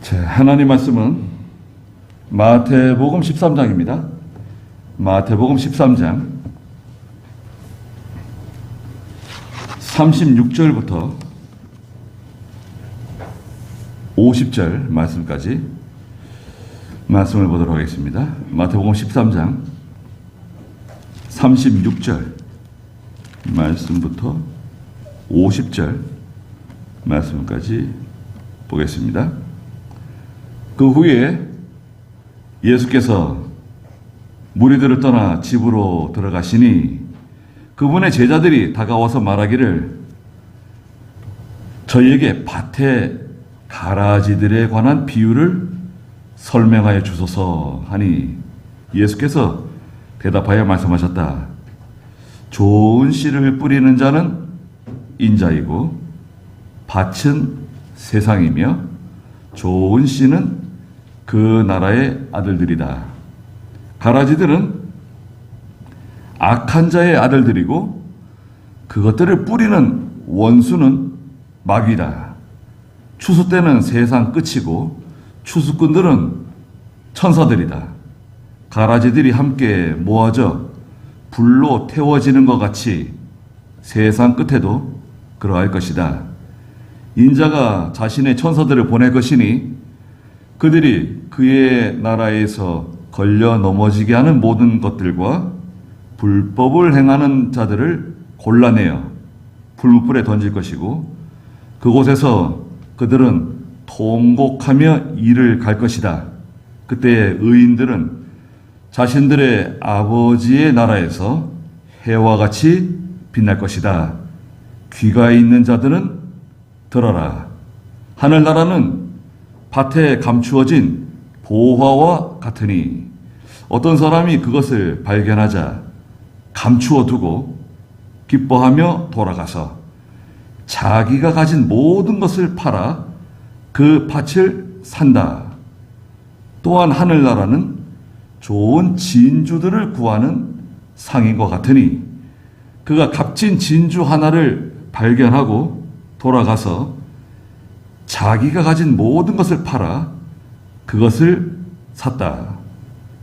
자, 하나님 말씀은 마태복음 13장입니다. 마태복음 13장 36절부터 50절 말씀까지 말씀을 보도록 하겠습니다. 마태복음 13장 36절 말씀부터 50절 말씀까지 보겠습니다. 그 후에 예수께서 무리들을 떠나 집으로 들어가시니 그분의 제자들이 다가와서 말하기를 저희에게 밭의 가라지들에 관한 비유를 설명하여 주소서 하니 예수께서 대답하여 말씀하셨다. 좋은 씨를 뿌리는 자는 인자이고 밭은 세상이며 좋은 씨는 그 나라의 아들들이다. 가라지들은 악한 자의 아들들이고 그것들을 뿌리는 원수는 마귀다. 추수 때는 세상 끝이고 추수꾼들은 천사들이다. 가라지들이 함께 모아져 불로 태워지는 것 같이 세상 끝에도 그러할 것이다. 인자가 자신의 천사들을 보낼 것이니 그들이 그의 나라에서 걸려 넘어지게 하는 모든 것들과 불법을 행하는 자들을 골라내어 불무불에 던질 것이고 그곳에서 그들은 통곡하며 이를 갈 것이다. 그때 의인들은 자신들의 아버지의 나라에서 해와 같이 빛날 것이다. 귀가 있는 자들은 들어라. 하늘나라는 밭에 감추어진 보화와 같으니 어떤 사람이 그것을 발견하자 감추어 두고 기뻐하며 돌아가서 자기가 가진 모든 것을 팔아 그 밭을 산다. 또한 하늘나라는 좋은 진주들을 구하는 상인과 같으니 그가 값진 진주 하나를 발견하고 돌아가서 자기가 가진 모든 것을 팔아 그것을 샀다.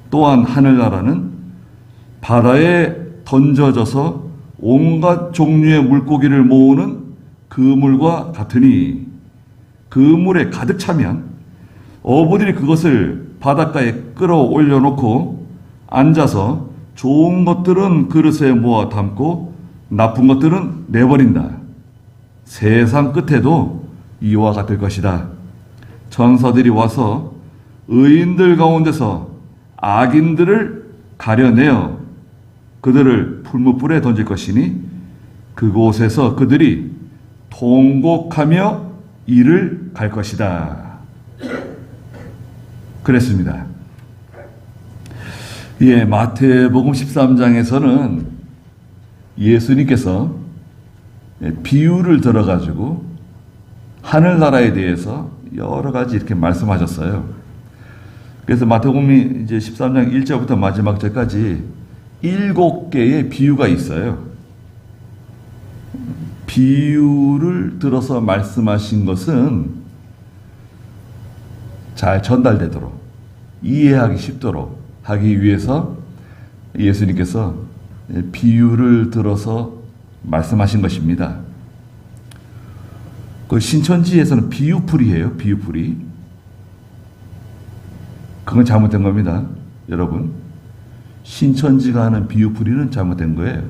또한 하늘나라는 바다에 던져져서 온갖 종류의 물고기를 모으는 그물과 같으니 그 물에 가득 차면 어부들이 그것을 바닷가에 끌어올려 놓고 앉아서 좋은 것들은 그릇에 모아 담고 나쁜 것들은 내버린다. 세상 끝에도 이와 같을 것이다. 천사들이 와서 의인들 가운데서 악인들을 가려내어 그들을 풀무불에 던질 것이니 그곳에서 그들이 통곡하며 이를 갈 것이다. 그랬습니다. 예, 마태복음 13장에서는 예수님께서 비유를 들어가지고 하늘나라에 대해서 여러 가지 이렇게 말씀하셨어요. 그래서 마태복음이 이제 13장 1절부터 마지막 절까지 7개의 비유가 있어요. 비유를 들어서 말씀하신 것은 잘 전달되도록 이해하기 쉽도록 하기 위해서 예수님께서 비유를 들어서 말씀하신 것입니다. 그 신천지에서는 비유풀이에요. 비유풀이. 그건 잘못된 겁니다. 여러분. 신천지가 하는 비유풀이는 잘못된 거예요.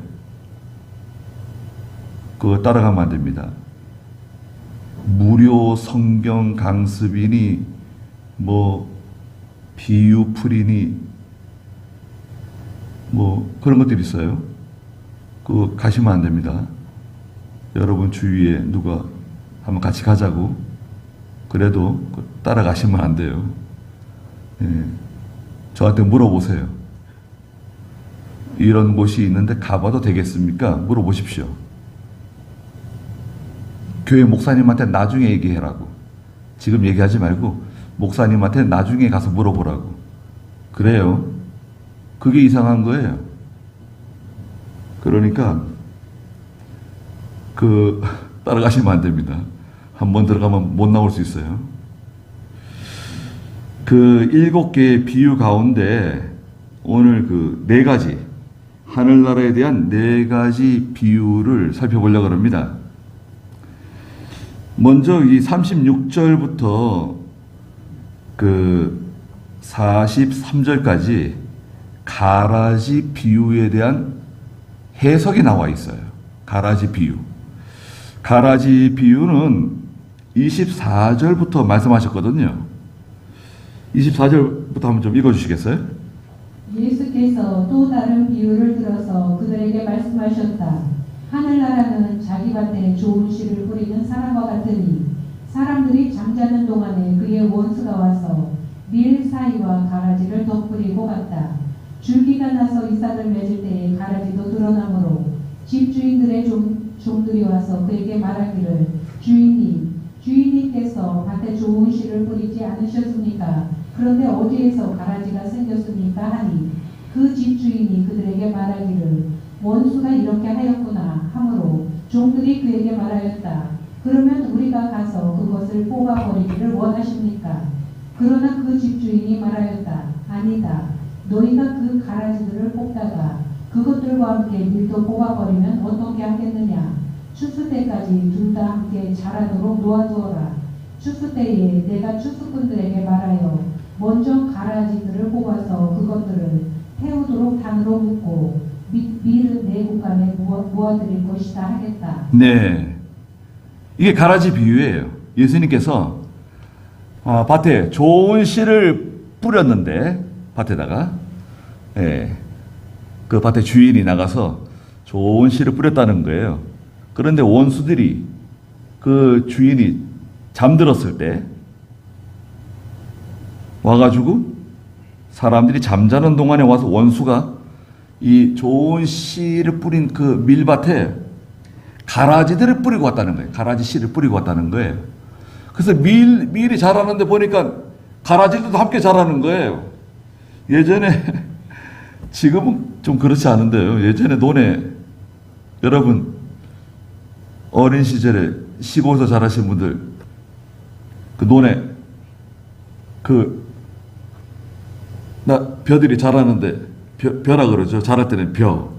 그거 따라가면 안 됩니다. 무료 성경 강습이니 뭐 비유풀이니 뭐 그런 것들이 있어요. 그거 가시면 안 됩니다. 여러분 주위에 누가 한번 같이 가자고 그래도 따라가시면 안 돼요. 예. 저한테 물어보세요. 이런 곳이 있는데 가봐도 되겠습니까? 물어보십시오. 교회 목사님한테 나중에 얘기해라고. 지금 얘기하지 말고 목사님한테 나중에 가서 물어보라고. 그래요. 그게 이상한 거예요. 그러니까 따라가시면 안 됩니다. 한번 들어가면 못 나올 수 있어요. 그 7개의 비유 가운데 오늘 그 4가지, 하늘나라에 대한 4가지 비유를 살펴보려고 합니다. 먼저 이 36절부터 그 43절까지 가라지 비유에 대한 해석이 나와 있어요. 가라지 비유. 가라지 비유는 24절부터 말씀하셨거든요. 24절부터 한번 좀 읽어주시겠어요? 예수께서 또 다른 비유를 들어서 그들에게 말씀하셨다. 하늘나라는 자기 밭에 좋은 씨를 뿌리는 사람과 같으니 사람들이 잠자는 동안에 그의 원수가 와서 밀 사이와 가라지를 덧뿌리고 갔다. 줄기가 나서 이삭을 맺을 때에 가라지도 드러나므로 집주인들의 종들이 와서 그에게 말하기를 주인님께서 밭에 좋은 씨를 뿌리지 않으셨습니까? 그런데 어디에서 가라지가 생겼습니까? 하니 그 집주인이 그들에게 말하기를 원수가 이렇게 하였구나 하므로 종들이 그에게 말하였다. 그러면 우리가 가서 그것을 뽑아버리기를 원하십니까? 그러나 그 집주인이 말하였다. 아니다. 너희가 그 가라지들을 뽑다가 그것들과 함께 밀도 뽑아버리면 어떻게 하겠느냐? 추수 때까지 둘 다 함께 자라도록 놓아두어라. 추수 때에 내가 추수꾼들에게 말하여 먼저 가라지들을 뽑아서 그것들을 태우도록 단으로 묶고 밀은 내 곳간에 모아드릴 것이다 하겠다. 네, 이게 가라지 비유예요. 예수님께서 밭에 좋은 씨를 뿌렸는데 밭에다가 그 밭에 주인이 나가서 좋은 씨를 뿌렸다는 거예요. 그런데 원수들이 그 주인이 잠들었을 때 와가지고 사람들이 잠자는 동안에 와서 원수가 이 좋은 씨를 뿌린 그 밀밭에 가라지들을 뿌리고 왔다는 거예요. 가라지 씨를 뿌리고 왔다는 거예요. 그래서 밀이 자라는데 보니까 가라지들도 함께 자라는 거예요. 예전에 지금은 좀 그렇지 않은데요. 예전에 논에 여러분 어린 시절에 시골에서 자라신 분들 그 논에 벼들이 자라는데 벼라 그러죠. 자랄 때는 벼.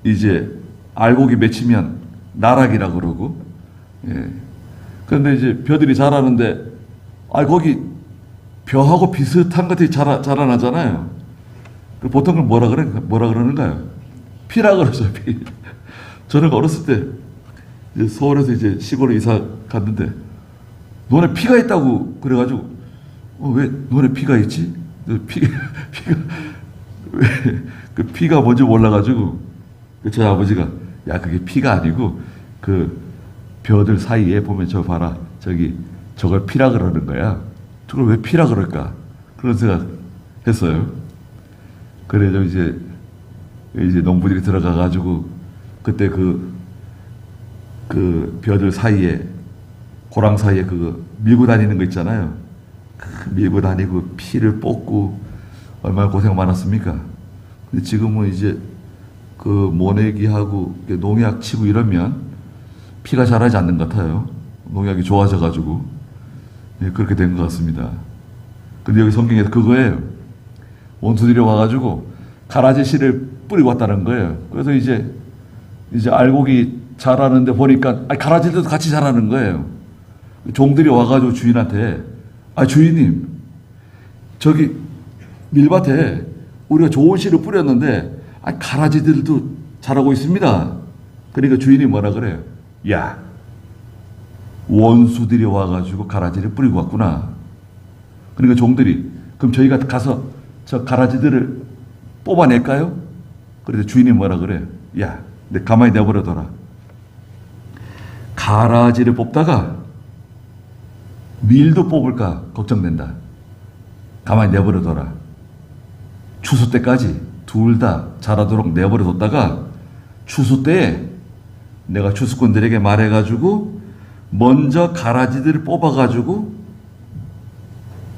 이제 알곡이 맺히면 나락이라 그러고. 그런데 이제 벼들이 자라는데 거기 벼하고 비슷한 것들이 자라나잖아요. 보통 그걸 뭐라 그러는가요? 피라 그러죠. 피. 저는 어렸을 때 이제 서울에서 이제 시골에 이사 갔는데 논에 피가 있다고 그래가지고 왜 논에 피가 있지? 피가 왜 그 피가 뭔지 몰라가지고 저희 아버지가 야 그게 피가 아니고 그 벼들 사이에 보면 저 봐라 저걸 피라 그러는 거야. 저걸 왜 피라 그럴까? 그런 생각 했어요. 그래서 이제 농부들이 들어가가지고 그때 그 벼들 사이에 고랑 사이에 그거 밀고 다니는 거 있잖아요. 밀고 다니고 피를 뽑고 얼마나 고생 많았습니까? 근데 지금은 이제 그 모내기하고 농약 치고 이러면 피가 자라지 않는 것 같아요. 농약이 좋아져가지고 그렇게 된 것 같습니다. 근데 여기 성경에서 그거예요. 원수들이 와가지고 가라지 씨를 뿌리고 왔다는 거예요. 그래서 이제 알곡이 자라는데 보니까 가라지들도 같이 자라는 거예요. 종들이 와가지고 주인한테 주인님 저기 밀밭에 우리가 좋은 씨를 뿌렸는데 가라지들도 자라고 있습니다. 그러니까 주인이 뭐라 그래요? 야 원수들이 와가지고 가라지를 뿌리고 왔구나. 그러니까 종들이 그럼 저희가 가서 저 가라지들을 뽑아낼까요? 그래서 주인이 뭐라 그래요? 야 내 가만히 내버려둬라. 가라지를 뽑다가 밀도 뽑을까 걱정된다. 가만히 내버려둬라. 추수 때까지 둘 다 자라도록 내버려뒀다가 추수 때에 내가 추수꾼들에게 말해가지고 먼저 가라지들을 뽑아가지고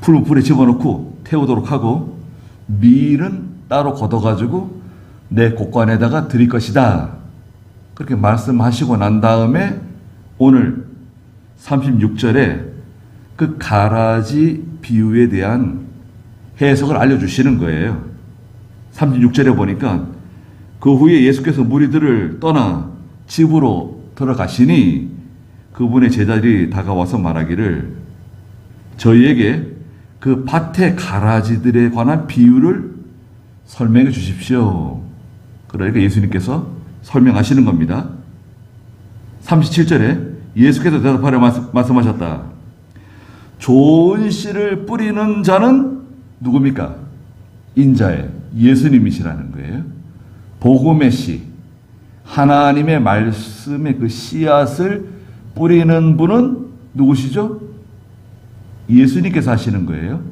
풀에 집어넣고 태우도록 하고 밀은 따로 걷어가지고 내 곳간에다가 드릴 것이다. 그렇게 말씀하시고 난 다음에 오늘 36절에 그 가라지 비유에 대한 해석을 알려주시는 거예요. 36절에 보니까 그 후에 예수께서 무리들을 떠나 집으로 들어가시니 그분의 제자들이 다가와서 말하기를 저희에게 그 밭의 가라지들에 관한 비유를 설명해 주십시오. 그러니까 예수님께서 설명하시는 겁니다. 37절에 예수께서 대답하여 말씀하셨다. 좋은 씨를 뿌리는 자는 누굽니까? 인자의 예수님이시라는 거예요. 복음의 씨, 하나님의 말씀의 그 씨앗을 뿌리는 분은 누구시죠? 예수님께서 하시는 거예요.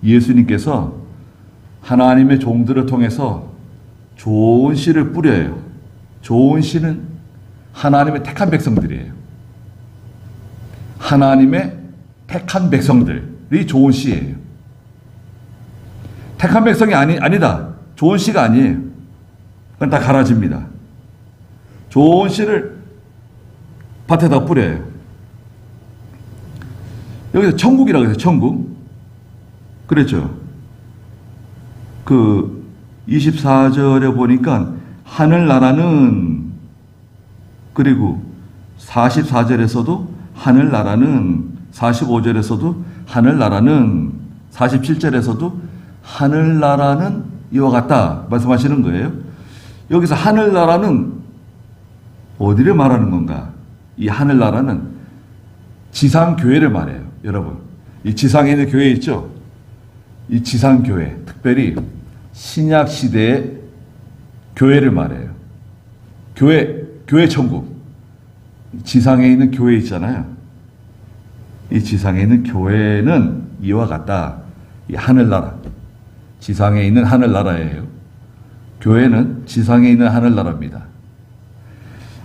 예수님께서 하나님의 종들을 통해서 좋은 씨를 뿌려요. 좋은 씨는 하나님의 택한 백성들이에요. 하나님의 택한 백성들이 좋은 씨예요. 택한 백성이 아니다. 좋은 씨가 아니에요. 그건 다 가라집니다. 좋은 씨를 밭에다 뿌려요. 여기서 천국이라고 해서 천국. 그랬죠. 그 24절에 보니까 하늘나라는, 그리고 44절에서도 하늘나라는, 45절에서도 하늘나라는, 47절에서도 하늘나라는 이와 같다 말씀하시는 거예요. 여기서 하늘나라는 어디를 말하는 건가? 이 하늘나라는 지상교회를 말해요. 여러분, 이 지상에 있는 교회 있죠? 이 지상교회, 특별히 신약시대의 교회를 말해요. 교회 천국. 지상에 있는 교회 있잖아요. 이 지상에 있는 교회는 이와 같다. 이 하늘나라. 지상에 있는 하늘나라예요. 교회는 지상에 있는 하늘나라입니다.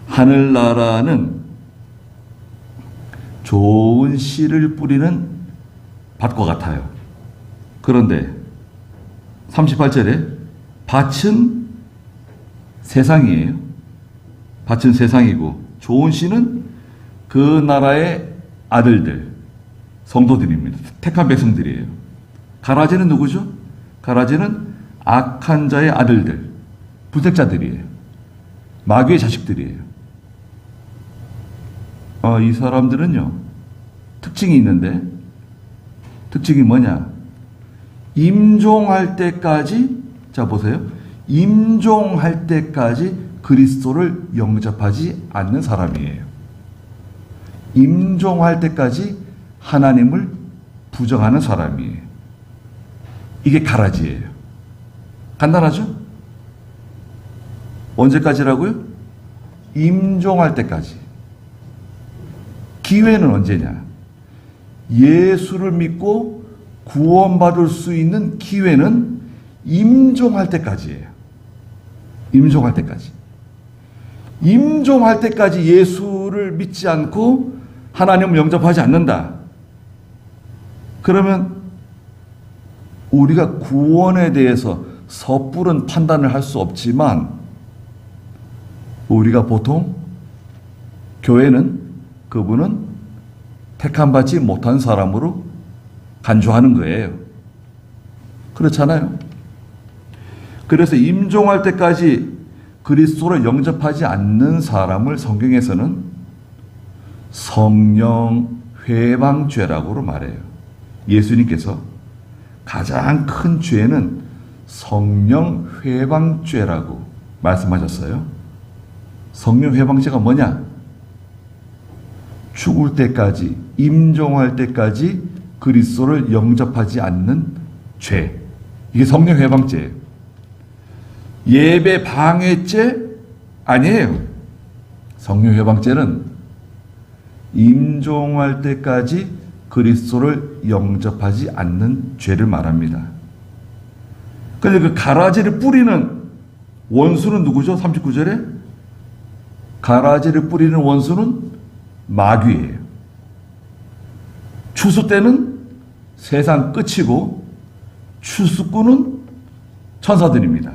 하늘나라는 좋은 씨를 뿌리는 밭과 같아요. 그런데 38절에 밭은 세상이에요. 밭은 세상이고 좋은 씨는 그 나라의 아들들, 성도들입니다. 택한 백성들이에요. 가라지는 누구죠? 가라지는 악한 자의 아들들, 불택자들이에요. 마귀의 자식들이에요. 이 사람들은요, 특징이 있는데, 특징이 뭐냐? 임종할 때까지, 자 보세요. 임종할 때까지 그리스도를 영접하지 않는 사람이에요. 임종할 때까지 하나님을 부정하는 사람이에요. 이게 가라지예요. 간단하죠? 언제까지라고요? 임종할 때까지. 기회는 언제냐? 예수를 믿고 구원받을 수 있는 기회는 임종할 때까지예요. 임종할 때까지. 임종할 때까지 예수를 믿지 않고 하나님을 영접하지 않는다. 그러면 우리가 구원에 대해서 섣부른 판단을 할 수 없지만 우리가 보통 교회는 그분은 택함받지 못한 사람으로 간주하는 거예요. 그렇잖아요. 그래서 임종할 때까지 그리스도를 영접하지 않는 사람을 성경에서는 성령 회방죄라고 말해요. 예수님께서 가장 큰 죄는 성령 회방죄라고 말씀하셨어요. 성령 회방죄가 뭐냐? 죽을 때까지, 임종할 때까지 그리스도를 영접하지 않는 죄. 이게 성령 회방죄예요. 예배 방해죄 아니에요. 성령 회방죄는 임종할 때까지 그리스도를 영접하지 않는 죄를 말합니다. 그런데 그 가라지를 뿌리는 원수는 누구죠? 39절에 가라지를 뿌리는 원수는 마귀예요. 추수 때는 세상 끝이고 추수꾼은 천사들입니다.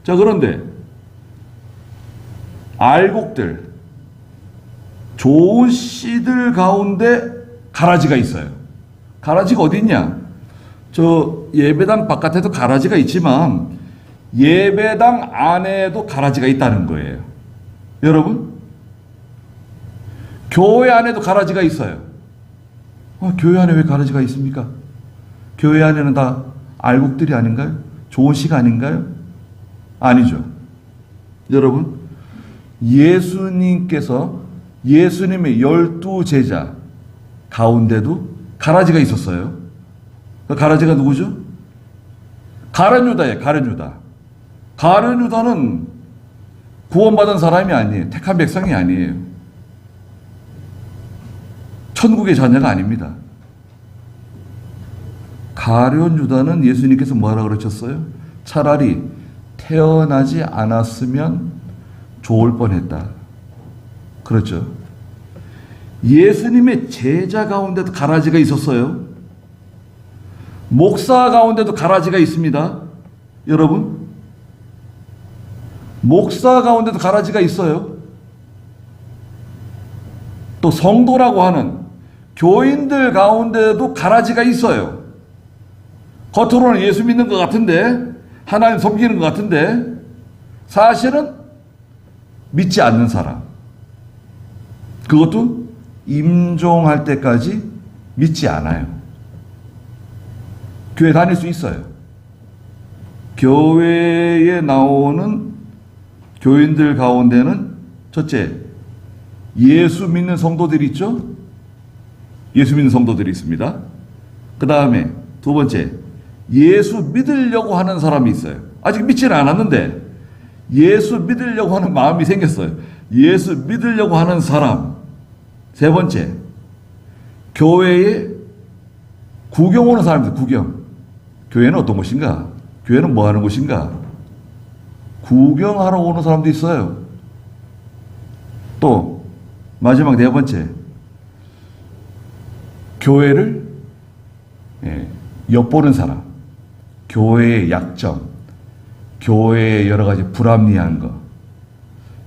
자, 그런데 알곡들, 좋은 씨들 가운데 가라지가 있어요. 가라지가 어디 있냐? 저 예배당 바깥에도 가라지가 있지만 예배당 안에도 가라지가 있다는 거예요. 여러분, 교회 안에도 가라지가 있어요. 교회 안에 왜 가라지가 있습니까? 교회 안에는 다 알곡들이 아닌가요? 좋은 씨가 아닌가요? 아니죠. 여러분, 예수님께서 예수님의 12제자 가운데도 가라지가 있었어요. 그 가라지가 누구죠? 가룟 유다예요. 가룟 유다. 가룟 유다는 구원받은 사람이 아니에요. 택한 백성이 아니에요. 천국의 자녀가 아닙니다. 가룟 유다는 예수님께서 뭐라고 그러셨어요? 차라리 태어나지 않았으면 좋을 뻔했다. 그렇죠. 예수님의 제자 가운데도 가라지가 있었어요. 목사 가운데도 가라지가 있습니다. 여러분, 목사 가운데도 가라지가 있어요. 또 성도라고 하는 교인들 가운데도 가라지가 있어요. 겉으로는 예수 믿는 것 같은데, 하나님 섬기는 것 같은데, 사실은 믿지 않는 사람. 그것도 임종할 때까지 믿지 않아요. 교회 다닐 수 있어요. 교회에 나오는 교인들 가운데는 첫째, 예수 믿는 성도들이 있죠? 예수 믿는 성도들이 있습니다. 그 다음에 두 번째, 예수 믿으려고 하는 사람이 있어요. 아직 믿지는 않았는데 예수 믿으려고 하는 마음이 생겼어요. 예수 믿으려고 하는 사람. 세 번째, 교회에 구경 오는 사람들, 구경. 교회는 어떤 곳인가? 교회는 뭐 하는 곳인가? 구경하러 오는 사람도 있어요. 또 마지막 네 번째, 교회를 엿보는 사람. 교회의 약점, 교회의 여러 가지 불합리한 거.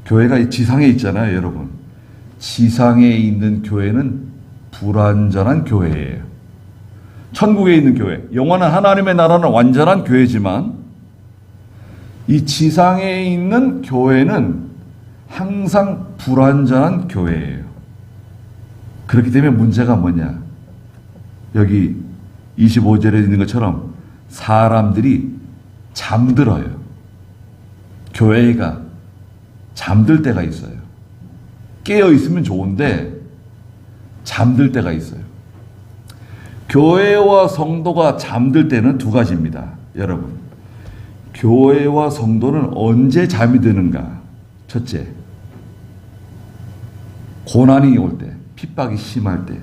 교회가 지상에 있잖아요, 여러분. 지상에 있는 교회는 불완전한 교회예요. 천국에 있는 교회, 영원한 하나님의 나라는 완전한 교회지만 이 지상에 있는 교회는 항상 불완전한 교회예요. 그렇기 때문에 문제가 뭐냐? 여기 25절에 있는 것처럼 사람들이 잠들어요. 교회가 잠들 때가 있어요. 깨어 있으면 좋은데 잠들 때가 있어요. 교회와 성도가 잠들 때는 두 가지입니다. 여러분, 교회와 성도는 언제 잠이 드는가? 첫째, 고난이 올 때, 핍박이 심할 때,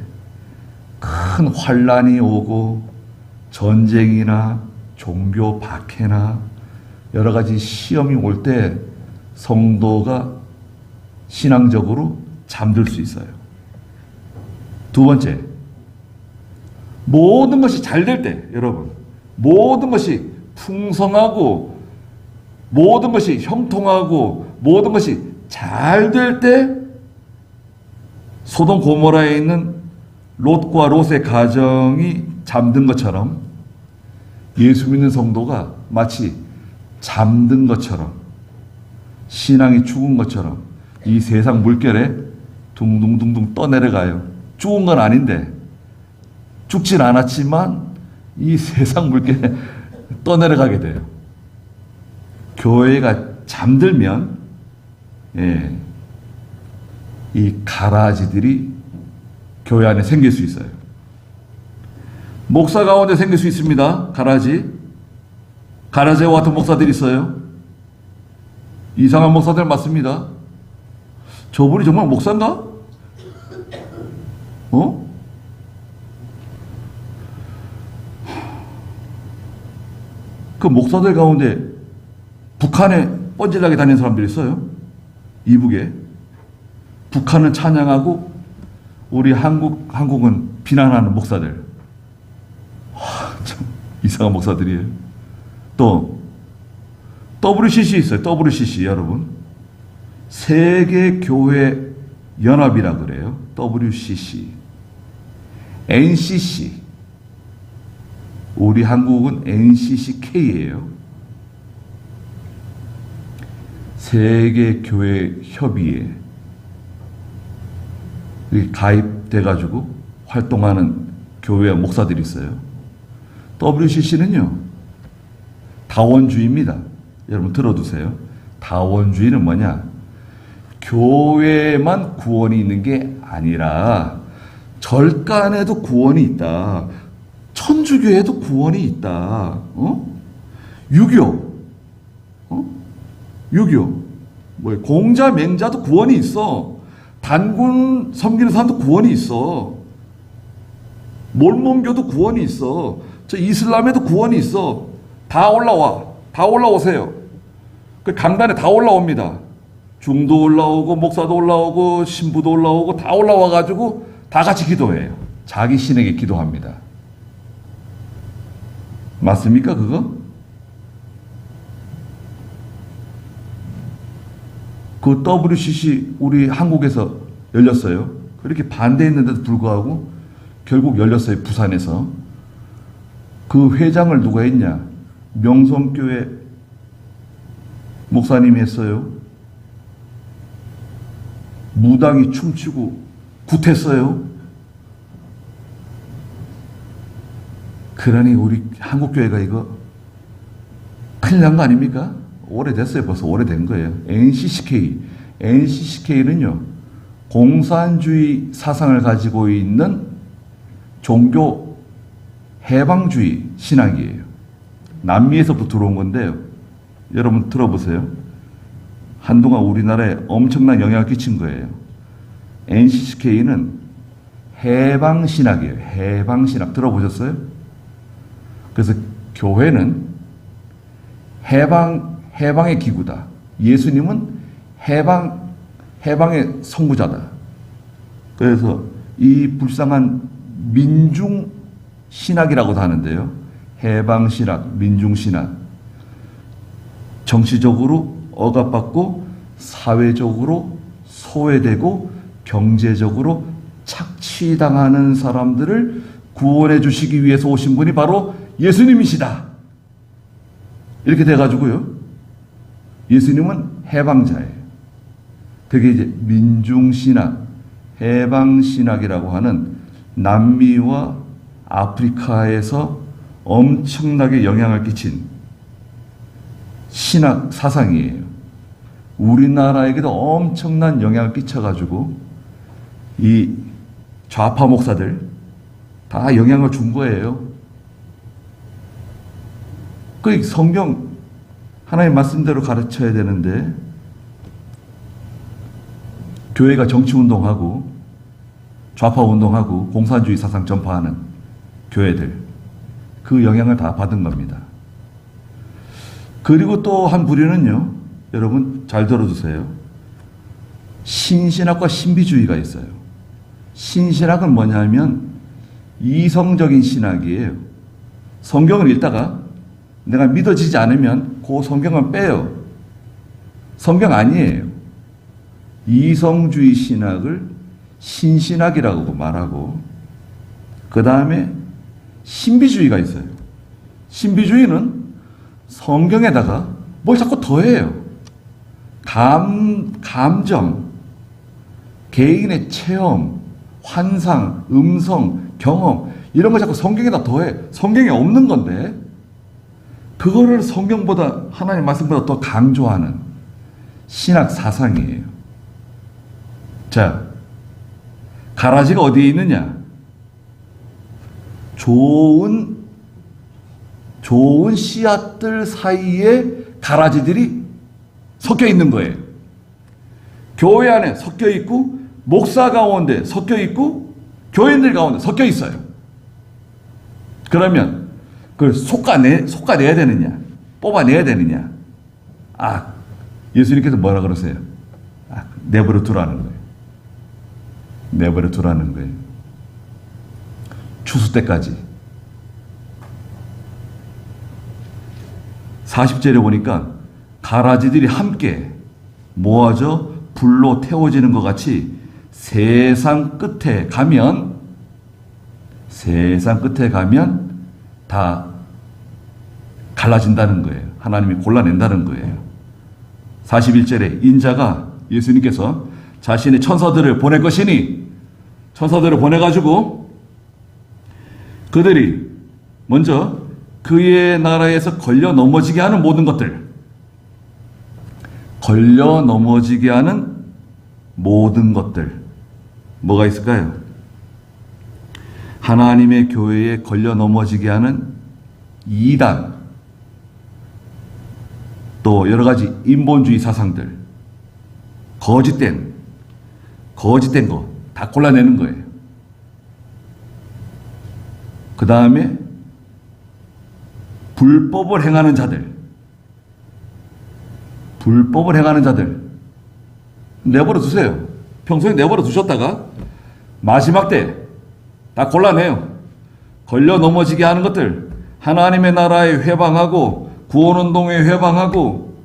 큰 환란이 오고 전쟁이나 종교 박해나 여러 가지 시험이 올 때 성도가 신앙적으로 잠들 수 있어요. 두 번째, 모든 것이 잘 될 때, 여러분, 모든 것이 풍성하고 모든 것이 형통하고 모든 것이 잘 될 때 소돔 고모라에 있는 롯과 롯의 가정이 잠든 것처럼 예수 믿는 성도가 마치 잠든 것처럼, 신앙이 죽은 것처럼 이 세상 물결에 둥둥둥둥 떠내려가요. 죽은 건 아닌데, 죽진 않았지만 이 세상 물결에 떠내려가게 돼요. 교회가 잠들면 이 가라지들이 교회 안에 생길 수 있어요. 목사 가운데 생길 수 있습니다. 가라지와 같은 목사들이 있어요. 이상한 목사들 맞습니다. 저분이 정말 목사인가? 그 목사들 가운데 북한에 뻔질나게 다니는 사람들이 있어요. 이북에. 북한은 찬양하고 우리 한국은 비난하는 목사들. 참 이상한 목사들이에요. 또 WCC 있어요. WCC 여러분. 세계교회 연합이라 그래요. WCC. NCC. 우리 한국은 NCCK예요. 세계교회협의회 가입돼가지고 활동하는 교회 목사들이 있어요. WCC는요, 다원주의입니다. 여러분 들어두세요. 다원주의는 뭐냐? 교회만 구원이 있는 게 아니라 절간에도 구원이 있다. 천주교에도 구원이 있다. 유교, 유교, 공자, 맹자도 구원이 있어. 단군 섬기는 사람도 구원이 있어. 몰몬교도 구원이 있어. 저 이슬람에도 구원이 있어. 다 올라와. 다 올라오세요. 그 강단에 다 올라옵니다. 중도 올라오고 목사도 올라오고 신부도 올라오고 다 올라와가지고 다 같이 기도해요. 자기 신에게 기도합니다. 맞습니까 그거? 그 WCC 우리 한국에서 열렸어요. 그렇게 반대했는데도 불구하고 결국 열렸어요. 부산에서. 그 회장을 누가 했냐? 명성교회 목사님이 했어요. 무당이 춤추고 굿했어요. 그러니 우리 한국교회가 이거 큰일 난 거 아닙니까? 오래됐어요. 벌써 오래된 거예요. NCCK. NCCK는요, 공산주의 사상을 가지고 있는 종교 해방주의 신학이에요. 남미에서부터 들어온 건데요. 여러분 들어보세요. 한동안 우리나라에 엄청난 영향을 끼친 거예요. NCCK는 해방신학이에요. 해방신학. 들어보셨어요? 그래서 교회는 해방의 기구다. 예수님은 해방의 선구자다. 그래서 이 불쌍한 민중신학이라고도 하는데요. 해방신학, 민중신학. 정치적으로 억압받고 사회적으로 소외되고 경제적으로 착취당하는 사람들을 구원해 주시기 위해서 오신 분이 바로 예수님이시다. 이렇게 돼가지고요. 예수님은 해방자예요. 그게 이제 민중신학, 해방신학이라고 하는 남미와 아프리카에서 엄청나게 영향을 끼친 신학 사상이에요. 우리나라에게도 엄청난 영향을 끼쳐가지고 이 좌파 목사들 다 영향을 준 거예요. 그 성경 하나님 말씀대로 가르쳐야 되는데 교회가 정치운동하고 좌파운동하고 공산주의 사상 전파하는 교회들 그 영향을 다 받은 겁니다. 그리고 또 한 부류는요, 여러분 잘 들어주세요. 신신학과 신비주의가 있어요. 신신학은 뭐냐면 이성적인 신학이에요. 성경을 읽다가 내가 믿어지지 않으면 그 성경을 빼요. 성경 아니에요. 이성주의 신학을 신신학이라고 말하고, 그 다음에 신비주의가 있어요. 신비주의는 성경에다가 뭘 자꾸 더해요. 감정, 개인의 체험, 환상, 음성, 경험, 이런 거 자꾸 성경에다 더해. 성경에 없는 건데, 그거를 성경보다, 하나님 말씀보다 더 강조하는 신학 사상이에요. 자, 가라지가 어디에 있느냐? 좋은 씨앗들 사이에 가라지들이 섞여 있는 거예요. 교회 안에 섞여 있고, 목사 가운데 섞여 있고, 교인들 가운데 섞여 있어요. 그러면 그걸 솎아내야 되느냐? 뽑아내야 되느냐? 예수님께서 뭐라 그러세요? 내버려 두라는 거예요. 내버려 두라는 거예요. 추수 때까지. 40절에 보니까 가라지들이 함께 모아져 불로 태워지는 것 같이 세상 끝에 가면 다 갈라진다는 거예요. 하나님이 골라낸다는 거예요. 41절에 인자가 예수님께서 자신의 천사들을 보낼 것이니 천사들을 보내가지고 그들이 먼저 그의 나라에서 걸려 넘어지게 하는 모든 것들, 걸려 넘어지게 하는 모든 것들, 뭐가 있을까요? 하나님의 교회에 걸려 넘어지게 하는 이단, 또 여러 가지 인본주의 사상들, 거짓된 거 다 골라내는 거예요. 그 다음에 불법을 행하는 자들 내버려 두세요. 평소에 내버려 두셨다가 마지막 때 다 골라내요. 걸려 넘어지게 하는 것들, 하나님의 나라에 회방하고 구원운동에 회방하고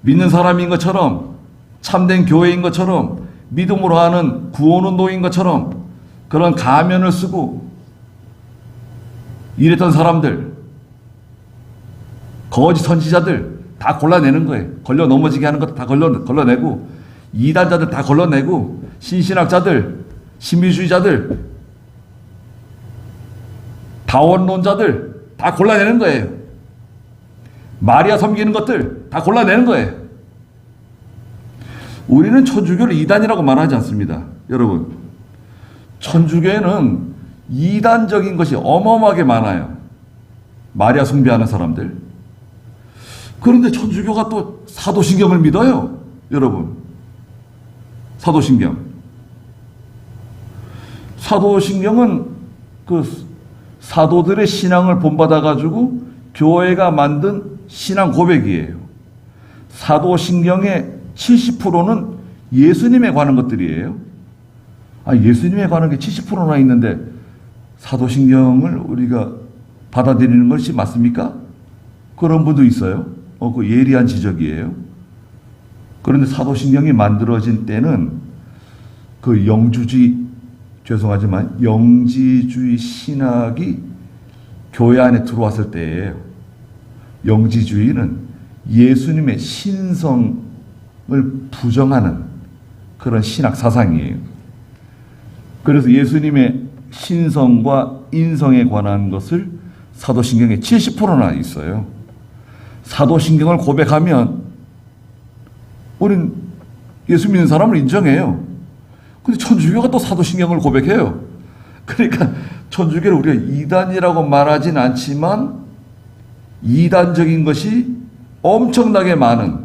믿는 사람인 것처럼, 참된 교회인 것처럼, 믿음으로 하는 구원운동인 것처럼 그런 가면을 쓰고 이랬던 사람들, 거짓 선지자들 다 골라내는 거예요. 걸려 넘어지게 하는 것도 다 걸러내고, 이단자들 다 걸러내고, 신신학자들, 신비주의자들, 다원론자들 다 골라내는 거예요. 마리아 섬기는 것들 다 골라내는 거예요. 우리는 천주교를 이단이라고 말하지 않습니다. 여러분, 천주교에는 이단적인 것이 어마어마하게 많아요. 마리아 숭배하는 사람들. 그런데 천주교가 또 사도신경을 믿어요. 여러분, 사도신경은 그 사도들의 신앙을 본받아가지고 교회가 만든 신앙 고백이에요. 사도신경의 70%는 예수님에 관한 것들이에요. 예수님에 관한 게 70%나 있는데 사도신경을 우리가 받아들이는 것이 맞습니까? 그런 분도 있어요. 그 예리한 지적이에요. 그런데 사도신경이 만들어진 때는 그 영지주의 신학이 교회 안에 들어왔을 때예요. 영지주의는 예수님의 신성을 부정하는 그런 신학 사상이에요. 그래서 예수님의 신성과 인성에 관한 것을 사도신경에 70%나 있어요. 사도신경을 고백하면 우린 예수 믿는 사람을 인정해요. 근데 천주교가 또 사도신경을 고백해요. 그러니까 천주교를 우리가 이단이라고 말하진 않지만 이단적인 것이 엄청나게 많은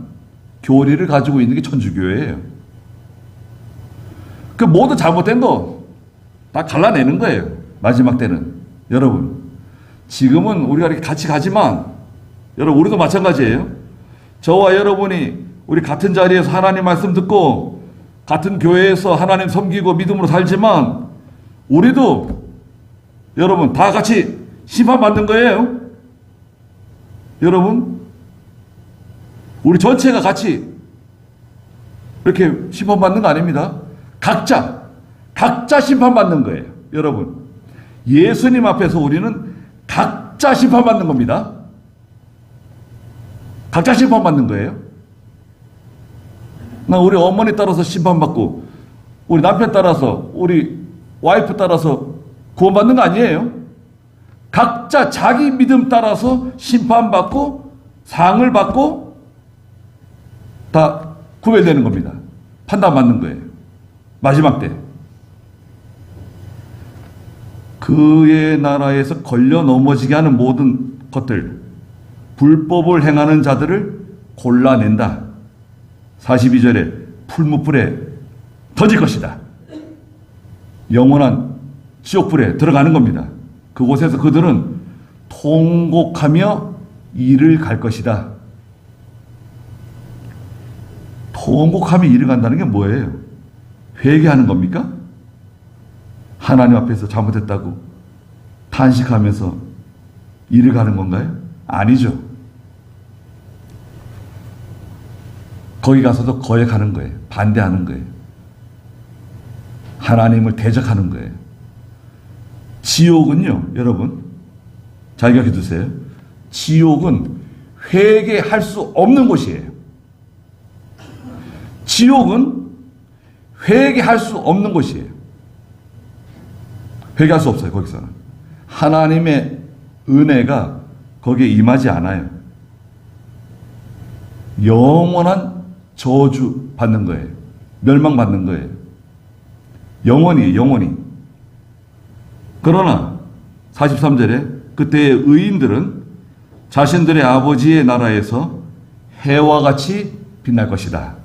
교리를 가지고 있는 게 천주교예요. 그 모두 잘못된 거 다 갈라내는 거예요. 마지막 때는. 여러분, 지금은 우리가 이렇게 같이 가지만 여러분, 우리도 마찬가지예요. 저와 여러분이 우리 같은 자리에서 하나님 말씀 듣고 같은 교회에서 하나님 섬기고 믿음으로 살지만 우리도 여러분 다 같이 심판받는 거예요. 여러분, 우리 전체가 같이 이렇게 심판받는 거 아닙니다. 각자 심판받는 거예요. 여러분, 예수님 앞에서 우리는 각자 심판받는 겁니다. 각자 심판받는 거예요. 우리 어머니 따라서 심판받고 우리 남편 따라서 우리 와이프 따라서 구원받는 거 아니에요. 각자 자기 믿음 따라서 심판받고 상을 받고 다 구별되는 겁니다. 판단받는 거예요. 마지막 때. 그의 나라에서 걸려 넘어지게 하는 모든 것들, 불법을 행하는 자들을 골라낸다. 42절에 풀무불에 던질 것이다. 영원한 지옥불에 들어가는 겁니다. 그곳에서 그들은 통곡하며 이를 갈 것이다. 통곡하며 이를 간다는 게 뭐예요? 회개하는 겁니까? 하나님 앞에서 잘못했다고 탄식하면서 이를 가는 건가요? 아니죠. 거기 가서도 거역하는 거예요. 반대하는 거예요. 하나님을 대적하는 거예요. 지옥은요, 여러분, 잘 기억해 두세요. 지옥은 회개할 수 없는 곳이에요. 지옥은 회개할 수 없는 곳이에요. 회개할 수 없어요. 거기서는 하나님의 은혜가 거기에 임하지 않아요. 영원한 저주 받는 거예요. 멸망받는 거예요. 영원히. 그러나 43절에 그때의 의인들은 자신들의 아버지의 나라에서 해와 같이 빛날 것이다.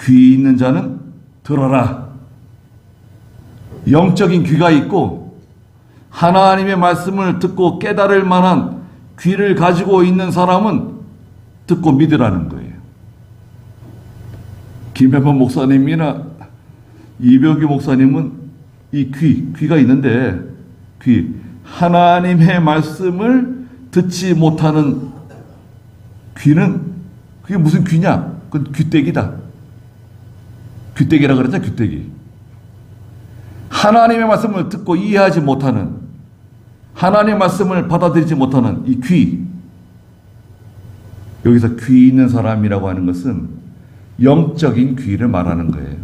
귀 있는 자는 들어라. 영적인 귀가 있고 하나님의 말씀을 듣고 깨달을 만한 귀를 가지고 있는 사람은 듣고 믿으라는 거예요. 김현범 목사님이나 이병규 목사님은 이 귀가 있는데 하나님의 말씀을 듣지 못하는 귀는 그게 무슨 귀냐? 그건 귀때기다. 귀때기라 그랬잖아, 귀때기. 하나님의 말씀을 듣고 이해하지 못하는, 하나님의 말씀을 받아들이지 못하는 이 귀. 여기서 귀 있는 사람이라고 하는 것은 영적인 귀를 말하는 거예요.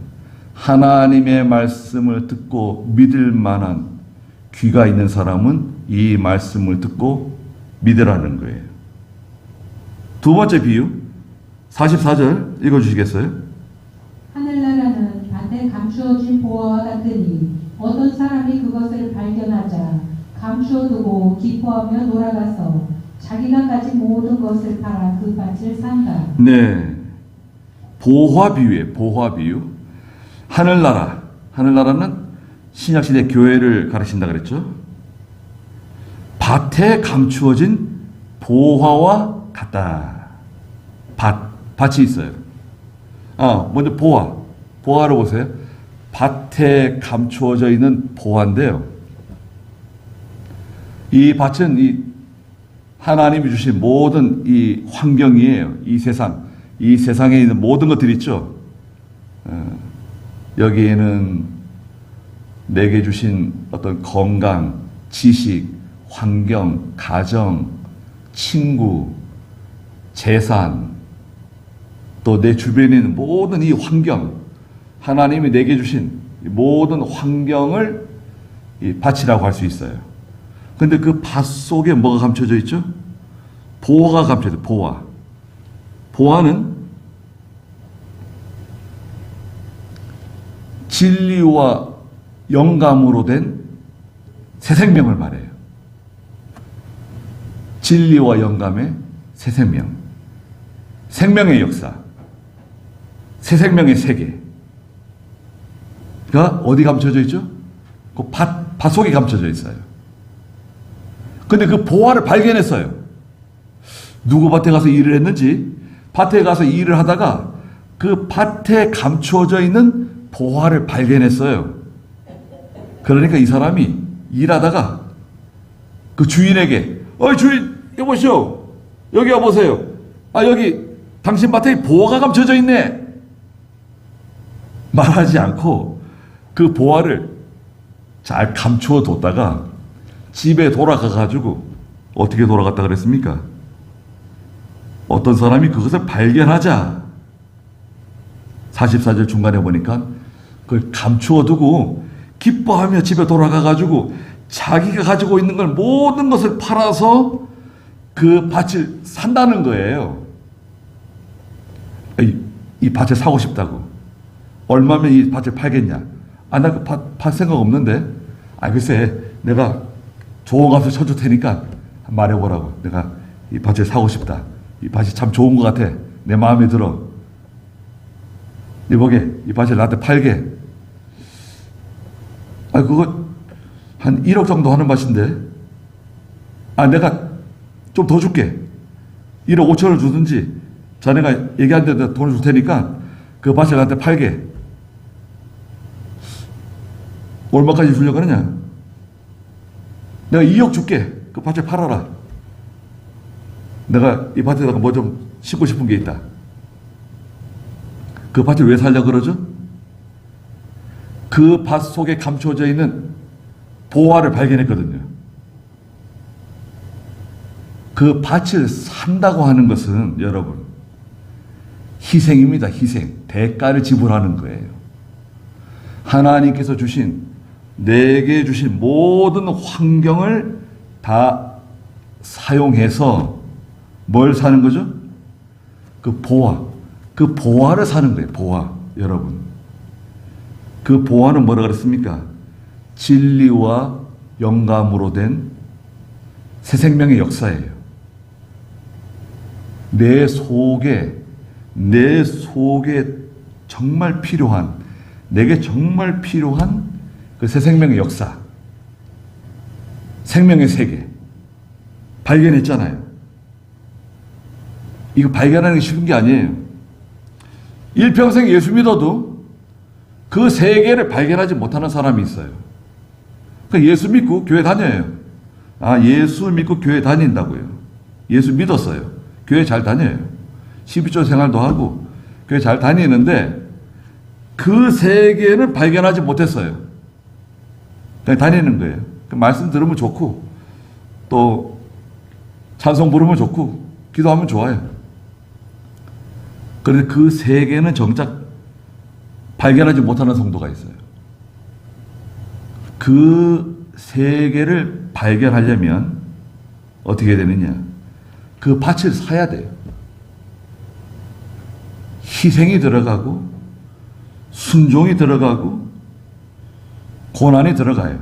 하나님의 말씀을 듣고 믿을 만한 귀가 있는 사람은 이 말씀을 듣고 믿으라는 거예요. 두 번째 비유, 44절 읽어주시겠어요? 하늘나라는 밭에 감추어진 보화와 같으니 어떤 사람이 그것을 발견하자 감추어두고 기뻐하며 돌아가서 자기가 가진 모든 것을 팔아 그 밭을 산다. 네, 보화 비유예요. 보화 비유. 하늘나라는 신약시대 교회를 가르친다 그랬죠. 밭에 감추어진 보화와 같다. 밭이 있어요. 먼저 보화를 보세요. 밭에 감추어져 있는 보화인데요. 이 밭은 하나님이 주신 모든 이 환경이에요. 이 세상에 있는 모든 것들이 있죠. 여기에는 내게 주신 어떤 건강, 지식, 환경, 가정, 친구, 재산, 또 내 주변에 있는 모든 이 환경, 하나님이 내게 주신 모든 환경을 이 밭이라고 할 수 있어요. 근데 그 밭 속에 뭐가 감춰져 있죠? 보화가 감춰져 있어요. 보화는 진리와 영감으로 된 새 생명을 말해요. 진리와 영감의 새 생명. 생명의 역사. 새 생명의 세계가 어디 감춰져 있죠? 그 밭 속에 감춰져 있어요. 근데 그 보화를 발견했어요. 누구 밭에 가서 일을 했는지 밭에 가서 일을 하다가 그 밭에 감추어져 있는 보화를 발견했어요. 그러니까 이 사람이 일하다가 그 주인에게 주인 여보시오, 여기 와보세요. 여기 당신 밭에 보화가 감춰져 있네. 말하지 않고 그 보화를 잘 감추어 뒀다가 집에 돌아가가지고 어떻게 돌아갔다 그랬습니까? 어떤 사람이 그것을 발견하자 44절 중간에 보니까 그걸 감추어 두고 기뻐하며 집에 돌아가가지고 자기가 가지고 있는 걸 모든 것을 팔아서 그 밭을 산다는 거예요. 이 밭을 사고 싶다고. 얼마면 이 밭을 팔겠냐? 나 그 밭 팔 생각 없는데. 글쎄, 내가 좋은 값을 쳐줄 테니까 말해보라고. 내가 이 밭을 사고 싶다. 이 밭이 참 좋은 것 같아. 내 마음에 들어. 이 보게, 이 밭을 나한테 팔게. 그거 한 1억 정도 하는 밭인데. 내가 좀 더 줄게. 1억 5천을 주든지 자네가 얘기한 데다 돈을 줄 테니까 그 밭을 나한테 팔게. 얼마까지 주려고 하느냐? 내가 2억 줄게. 그 밭을 팔아라. 내가 이 밭에다가 뭐 좀 심고 싶은 게 있다. 그 밭을 왜 살려고 그러죠? 그 밭 속에 감춰져 있는 보화를 발견했거든요. 그 밭을 산다고 하는 것은 여러분 희생입니다. 희생. 대가를 지불하는 거예요. 하나님께서 주신 내게 주신 모든 환경을 다 사용해서 뭘 사는 거죠? 그 보화를 사는 거예요. 보화. 여러분. 그 보화는 뭐라 그랬습니까? 진리와 영감으로 된 새 생명의 역사예요. 내 속에 정말 필요한, 내게 정말 필요한 그 새 생명의 역사, 생명의 세계 발견했잖아요. 이거 발견하는 게 쉬운 게 아니에요. 일평생 예수 믿어도 그 세계를 발견하지 못하는 사람이 있어요. 그러니까 예수 믿고 교회 다녀요. 예수 믿고 교회 다닌다고요. 예수 믿었어요. 교회 잘 다녀요. 12조 생활도 하고 교회 잘 다니는데 그 세계는 발견하지 못했어요. 그냥 다니는 거예요. 말씀 들으면 좋고 또 찬송 부르면 좋고 기도하면 좋아요. 그런데 그 세계는 정작 발견하지 못하는 성도가 있어요. 그 세계를 발견하려면 어떻게 되느냐? 그 밭을 사야 돼요. 희생이 들어가고 순종이 들어가고 고난이 들어가요.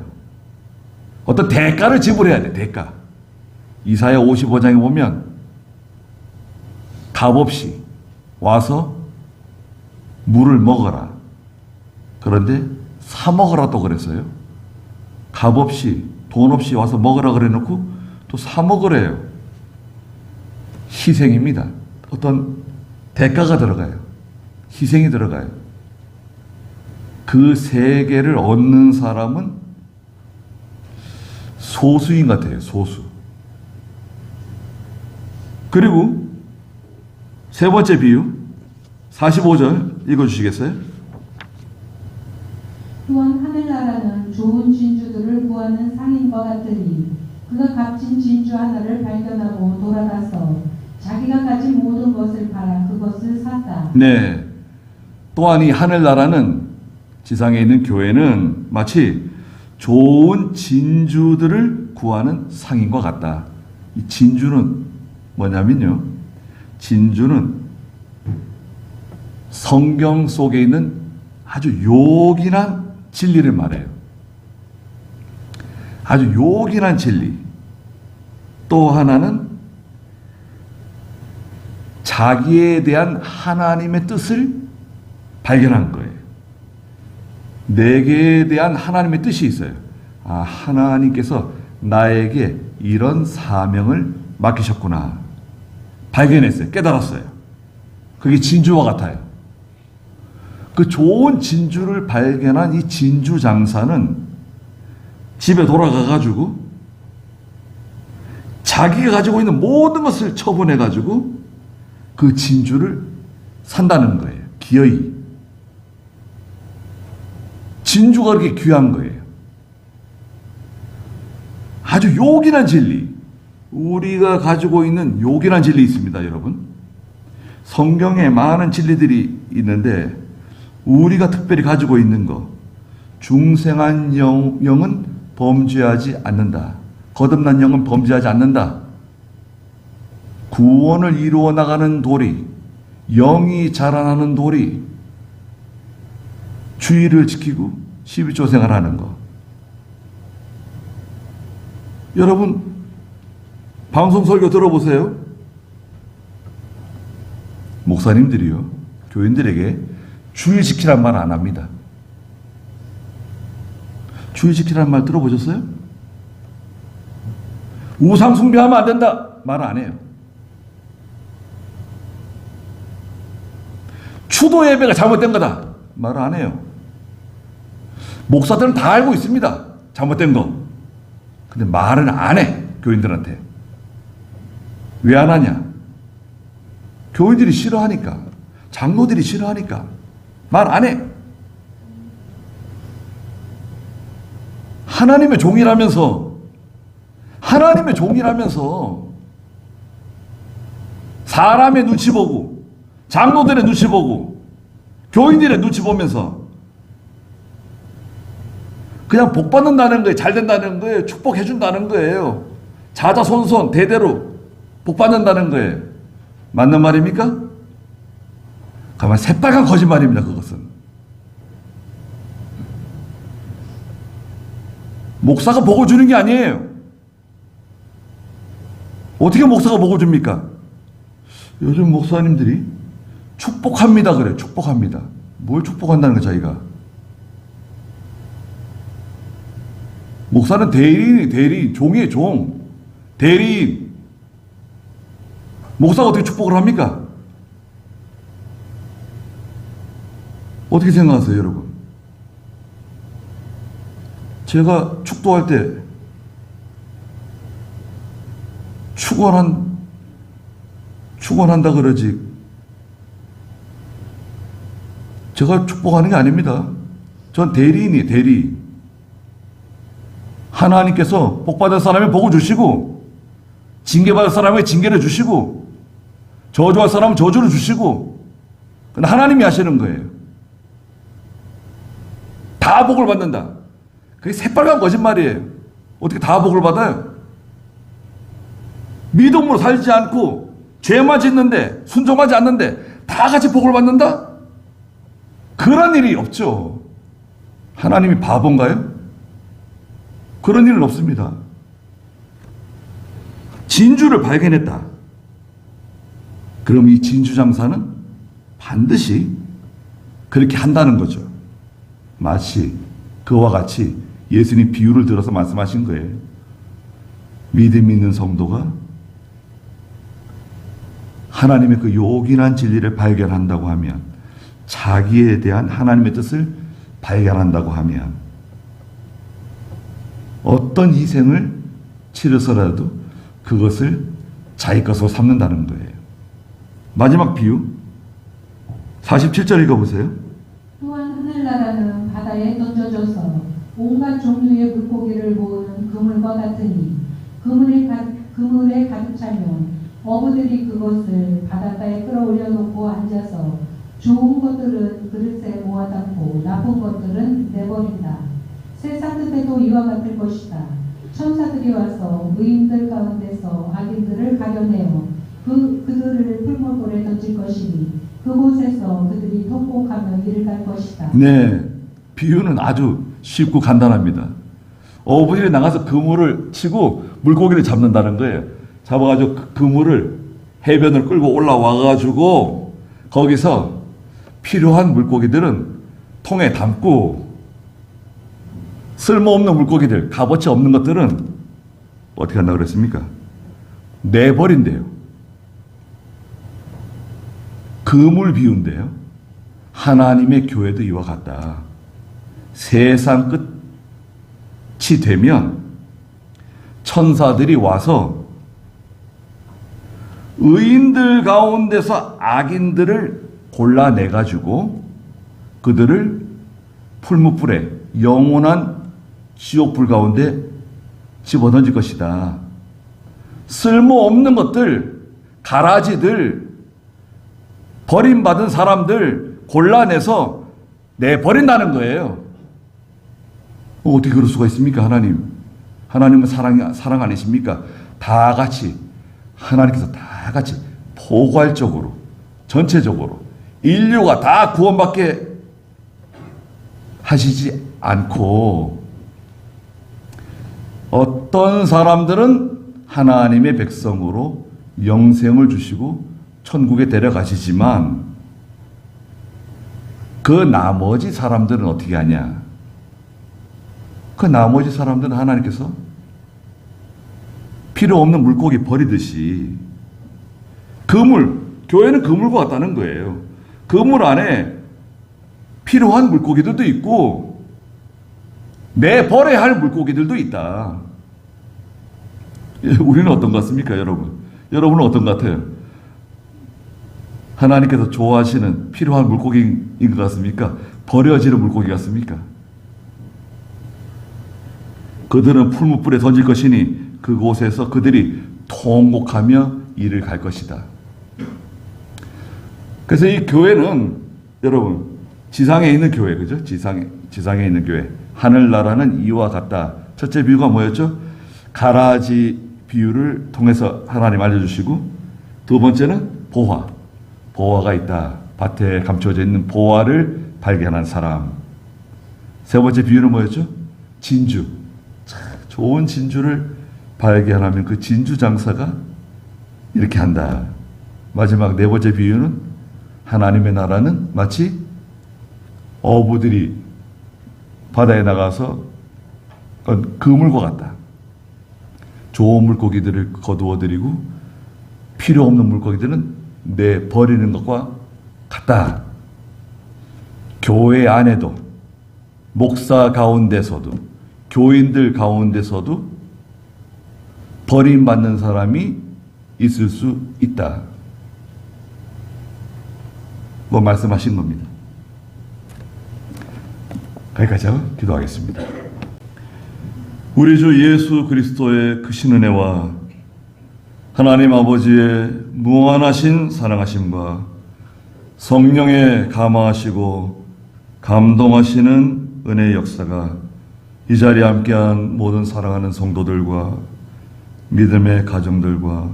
어떤 대가를 지불해야 돼. 대가. 이사야 55장에 보면 값없이 와서 물을 먹어라. 그런데 사 먹어라 또 그랬어요. 값없이 돈 없이 와서 먹으라 그래 놓고 또 사 먹으래요. 희생입니다. 어떤 대가가 들어가요. 희생이 들어가요. 그 세계를 얻는 사람은 소수인 것 같아요. 소수. 그리고 세 번째 비유 45절 읽어주시겠어요? 또한 하늘나라는 좋은 진주들을 구하는 상인과 같으니 그가 값진 진주 하나를 발견하고 돌아가서 자기가 가진 모든 것을 팔아 그것을 샀다. 네. 또한 이 하늘나라는 지상에 있는 교회는 마치 좋은 진주들을 구하는 상인과 같다. 이 진주는 뭐냐면요. 진주는 성경 속에 있는 아주 요긴한 진리를 말해요. 아주 요긴한 진리. 또 하나는 자기에 대한 하나님의 뜻을 발견한 거예요. 내게 대한 하나님의 뜻이 있어요. 하나님께서 나에게 이런 사명을 맡기셨구나. 발견했어요. 깨달았어요. 그게 진주와 같아요. 그 좋은 진주를 발견한 이 진주 장사는 집에 돌아가가지고 자기가 가지고 있는 모든 것을 처분해가지고 그 진주를 산다는 거예요. 기어이. 진주가 그렇게 귀한 거예요. 아주 요긴한 진리. 우리가 가지고 있는 요긴한 진리 있습니다, 여러분. 성경에 많은 진리들이 있는데 우리가 특별히 가지고 있는 거. 중생한 영은 범죄하지 않는다. 거듭난 영은 범죄하지 않는다. 구원을 이루어 나가는 도리, 영이 자라나는 도리, 주의를 지키고 12조 생활하는 거. 여러분 방송 설교 들어보세요. 목사님들이요, 교인들에게 주의 지키란 말 안 합니다. 주의 지키란 말 들어보셨어요? 우상 숭배하면 안 된다 말 안 해요. 추도 예배가 잘못된 거다 말 안 해요. 목사들은 다 알고 있습니다. 잘못된 거. 근데 말은 안 해. 교인들한테. 왜 안 하냐? 교인들이 싫어하니까. 장로들이 싫어하니까. 말 안 해. 하나님의 종이라면서 사람의 눈치 보고, 장로들의 눈치 보고, 교인들의 눈치 보면서 그냥 복 받는다는 거예요. 잘 된다는 거예요. 축복해 준다는 거예요. 자자손손 대대로 복 받는다는 거예요. 맞는 말입니까? 가만 새빨간 거짓말입니다. 그것은. 목사가 복을 주는 게 아니에요. 어떻게 목사가 복을 줍니까? 요즘 목사님들이 축복합니다 그래요. 축복합니다. 뭘 축복한다는 거야 자기가. 목사는 대리인이 대리인, 종이에요 종. 대리인. 목사가 어떻게 축복을 합니까? 어떻게 생각하세요 여러분? 제가 축도할 때 축원한다 그러지 제가 축복하는 게 아닙니다. 전 대리인이에요. 대리인. 하나님께서 복받을 사람에 복을 주시고 징계받을 사람에게 징계를 주시고 저주할 사람은 저주를 주시고 그건 하나님이 하시는 거예요. 다 복을 받는다. 그게 새빨간 거짓말이에요. 어떻게 다 복을 받아요? 믿음으로 살지 않고 죄만 짓는데 순종하지 않는데 다 같이 복을 받는다? 그런 일이 없죠. 하나님이 바본가요? 그런 일은 없습니다. 진주를 발견했다. 그럼 이 진주 장사는 반드시 그렇게 한다는 거죠. 마치 그와 같이 예수님 비유를 들어서 말씀하신 거예요. 믿음 있는 성도가 하나님의 그 요긴한 진리를 발견한다고 하면, 자기에 대한 하나님의 뜻을 발견한다고 하면 어떤 희생을 치르서라도 그것을 자기 것으로 삼는다는 거예요. 마지막 비유 47절 읽어보세요. 또한 하늘나라는 바다에 던져져서 온갖 종류의 물고기를 모으는 그물과 같으니 그물에 가득 차면 어부들이 그것을 바닷가에 끌어올려 놓고 앉아서 좋은 것들은 그릇에 모아 담고 나쁜 것들은 내버린다. 세상 끝에도 이와 같을 것이다. 천사들이 와서 의인들 가운데서 악인들을 가려내어 그들을 풀물골에 던질 것이니 그곳에서 그들이 통곡하며 이를 갈 것이다. 네, 비유는 아주 쉽고 간단합니다. 어부들이 나가서 그물을 치고 물고기를 잡는다는 거예요. 잡아가지고 그물을 해변을 끌고 올라와가지고 거기서 필요한 물고기들은 통에 담고, 쓸모없는 물고기들, 값어치 없는 것들은 어떻게 한다고 그랬습니까? 내버린대요. 그물 비유인데요. 하나님의 교회도 이와 같다. 세상 끝이 되면 천사들이 와서 의인들 가운데서 악인들을 골라내가지고 그들을 풀무불에, 영원한 지옥불 가운데 집어던질 것이다. 쓸모없는 것들, 가라지들, 버림받은 사람들 골라내서 내버린다는 거예요. 어떻게 그럴 수가 있습니까? 하나님은 사랑 아니십니까? 다 같이, 하나님께서 다 같이 포괄적으로, 전체적으로 인류가 다 구원받게 하시지 않고, 어떤 사람들은 하나님의 백성으로 영생을 주시고 천국에 데려가시지만 그 나머지 사람들은 어떻게 하냐? 그 나머지 사람들은 하나님께서 필요 없는 물고기 버리듯이, 교회는 그물과 같다는 거예요. 그물 안에 필요한 물고기들도 있고 내버려야 할 물고기들도 있다. 우리는 어떤 것 같습니까, 여러분? 여러분은 어떤 것 같아요? 하나님께서 좋아하시는 필요한 물고기인 것 같습니까? 버려지는 물고기 같습니까? 그들은 풀무불에 던질 것이니 그곳에서 그들이 통곡하며 이를 갈 것이다. 그래서 이 교회는 여러분 지상에 있는 교회, 그죠? 지상에 있는 교회. 하늘나라는 이와 같다. 첫째 비유가 뭐였죠? 가라지 비유를 통해서 하나님 알려주시고, 두 번째는 보화. 보화가 있다. 밭에 감춰져 있는 보화를 발견한 사람. 세 번째 비유는 뭐였죠? 진주. 참 좋은 진주를 발견하면 그 진주 장사가 이렇게 한다. 마지막 네 번째 비유는 하나님의 나라는 마치 어부들이 바다에 나가서 그물과 같다. 좋은 물고기들을 거두어들이고 필요 없는 물고기들은 내버리는 것과 같다. 교회 안에도, 목사 가운데서도, 교인들 가운데서도 버림받는 사람이 있을 수 있다. 뭐 말씀하신 겁니다. 거기까지 하고 기도하겠습니다. 우리 주 예수 그리스도의 크신 은혜와 하나님 아버지의 무한하신 사랑하심과 성령의 감화하시고 감동하시는 은혜의 역사가 이 자리에 함께한 모든 사랑하는 성도들과 믿음의 가정들과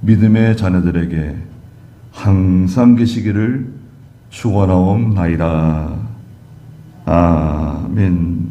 믿음의 자녀들에게 항상 계시기를 축원하옵나이다. 아멘.